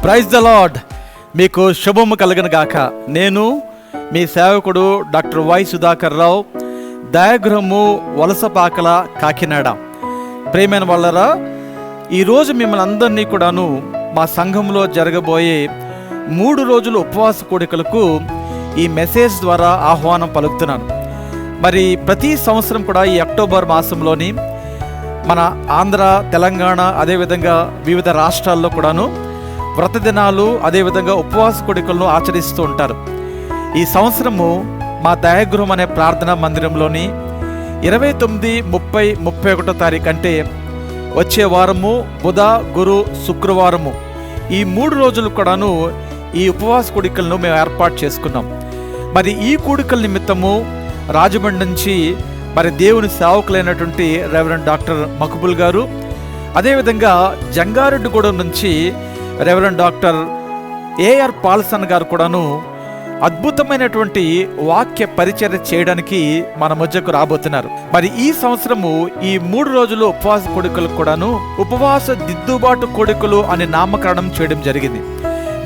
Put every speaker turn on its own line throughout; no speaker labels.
Praise the lord. మీకు శుభము కలుగను గాక. నేను మీ సేవకుడు డాక్టర్ వై సుధాకర్ రావు, దయాగృహము, వలసపాకల, కాకినాడ. ప్రేమైన వాళ్ళరా, ఈరోజు మిమ్మల్ని అందరినీ కూడాను మా సంఘంలో జరగబోయే 3 రోజుల ఉపవాస కూడికలకు ఈ మెసేజ్ ద్వారా ఆహ్వానం పలుకుతున్నాను. మరి ప్రతి సంవత్సరం కూడా ఈ అక్టోబర్ మాసంలోని మన ఆంధ్ర, తెలంగాణ, అదేవిధంగా వివిధ రాష్ట్రాల్లో కూడాను వ్రత దినాలు, అదేవిధంగా ఉపవాస కూడికలను ఆచరిస్తూ ఉంటారు. ఈ సంవత్సరము మా దయాగృహం అనే ప్రార్థనా మందిరంలోని 29, 30, 31 తారీఖు అంటే వచ్చే వారము బుధ, గురు, శుక్రవారము ఈ 3 రోజులు కూడాను ఈ ఉపవాస కూడికలను మేము ఏర్పాటు చేసుకున్నాం. మరి ఈ కూడికల నిమిత్తము రాజమండ్రి నుంచి మరి దేవుని సేవకులైనటువంటి రెవరెండ్ డాక్టర్ మకబుల్ గారు, అదేవిధంగా జంగారెడ్డిగూడెం నుంచి రెవరెండ్ డాక్టర్ ఏఆర్ పాల్సన్ గారు కూడాను అద్భుతమైనటువంటి వాక్య పరిచర్య చేయడానికి మన మధ్యకు రాబోతున్నారు. మరి ఈ సంవత్సరము ఈ 3 రోజులు ఉపవాస కూడికలకు కూడాను ఉపవాస దిద్దుబాటు కూడికలు అనే నామకరణం చేయడం జరిగింది.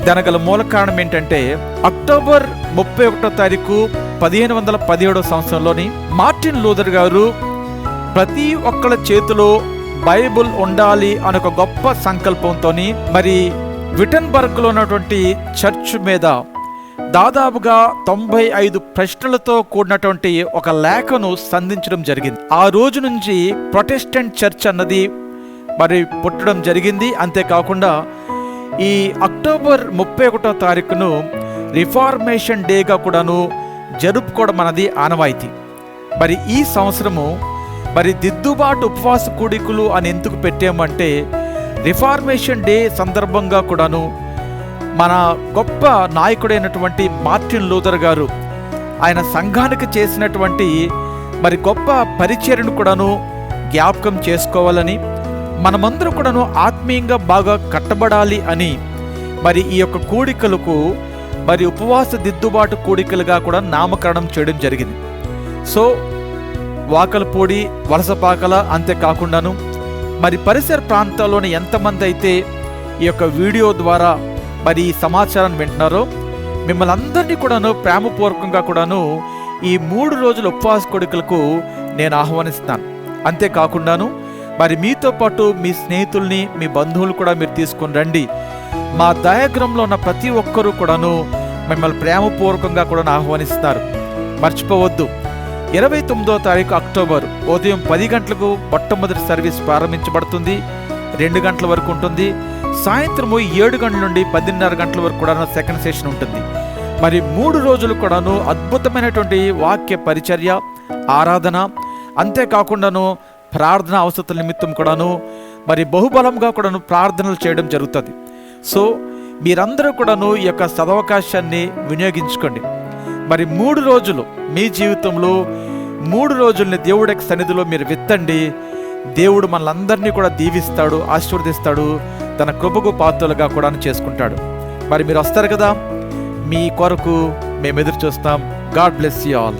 దానికి గల మూల కారణం ఏంటంటే, అక్టోబర్ 31 తారీఖు 1517 సంవత్సరంలోని మార్టిన్ లూథర్ గారు ప్రతి ఒక్కళ్ళ చేతిలో బైబుల్ ఉండాలి అనే ఒక గొప్ప సంకల్పంతో మరి విటన్బర్గ్లో ఉన్నటువంటి చర్చ్ మీద దాదాపుగా 95 ప్రశ్నలతో కూడినటువంటి ఒక లేఖను సంధించడం జరిగింది. ఆ రోజు నుంచి ప్రొటెస్టెంట్ చర్చ్ అన్నది మరి పుట్టడం జరిగింది. అంతేకాకుండా ఈ అక్టోబర్ 31 తారీఖును రిఫార్మేషన్ డేగా కూడాను జరుపుకోవడం అన్నది ఆనవాయితీ. మరి ఈ సంవత్సరము మరి దిద్దుబాటు ఉపవాస కూడికలు అని ఎందుకు పెట్టామంటే, రిఫార్మేషన్ డే సందర్భంగా కూడాను మన గొప్ప నాయకుడైనటువంటి మార్టిన్ లూథర్ గారు ఆయన సంఘానికి చేసినటువంటి మరి గొప్ప పరిచర్యను కూడాను జ్ఞాపకం చేసుకోవాలని, మనమందరూ కూడాను ఆత్మీయంగా బాగా కట్టబడాలి అని మరి ఈ యొక్క కూడికలకు మరి ఉపవాస దిద్దుబాటు కూడికలుగా కూడా నామకరణం చేయడం జరిగింది. సో వాకలపూడి, వలసపాకల, అంతేకాకుండాను మరి పరిసర ప్రాంతాల్లోని ఎంతమంది అయితే ఈ యొక్క వీడియో ద్వారా మరి ఈ సమాచారాన్ని వింటున్నారో మిమ్మల్ని అందరినీ కూడాను ప్రేమపూర్వకంగా కూడాను ఈ 3 రోజుల ఉపవాస కూడికలకు నేను ఆహ్వానిస్తాను. అంతేకాకుండాను మరి మీతో పాటు మీ స్నేహితుల్ని, మీ బంధువులు కూడా మీరు తీసుకొని రండి. మా దయాగృహంలో ఉన్న ప్రతి ఒక్కరూ కూడాను మిమ్మల్ని ప్రేమపూర్వకంగా కూడా ఆహ్వానిస్తారు. మర్చిపోవద్దు, 29వ తారీఖు అక్టోబర్ ఉదయం 10 గంటలకు మొట్టమొదటి సర్వీస్ ప్రారంభించబడుతుంది. 2 గంటల వరకు ఉంటుంది. సాయంత్రము 7 గంటల నుండి 10:30 గంటల వరకు కూడా సెకండ్ సెషన్ ఉంటుంది. మరి 3 రోజులు కూడాను అద్భుతమైనటువంటి వాక్య పరిచర్య, ఆరాధన, అంతేకాకుండాను ప్రార్థన అవసరతల నిమిత్తం కూడాను మరి బహుబలంగా కూడాను ప్రార్థనలు చేయడం జరుగుతుంది. సో మీరందరూ కూడాను ఈ యొక్క సదవకాశాన్ని వినియోగించుకోండి. మరి 3 రోజులు మీ జీవితంలో 3 రోజుల్ని దేవుడి యొక్క సన్నిధిలో మీరు విత్తండి. దేవుడు మనలందరినీ కూడా దీవిస్తాడు, ఆశీర్వదిస్తాడు, తన కృపకు పాత్రలుగా కూడా చేసుకుంటాడు. మరి మీరు వస్తారు కదా, మీ కొరకు మేము ఎదురు చూస్తాం. God bless you all.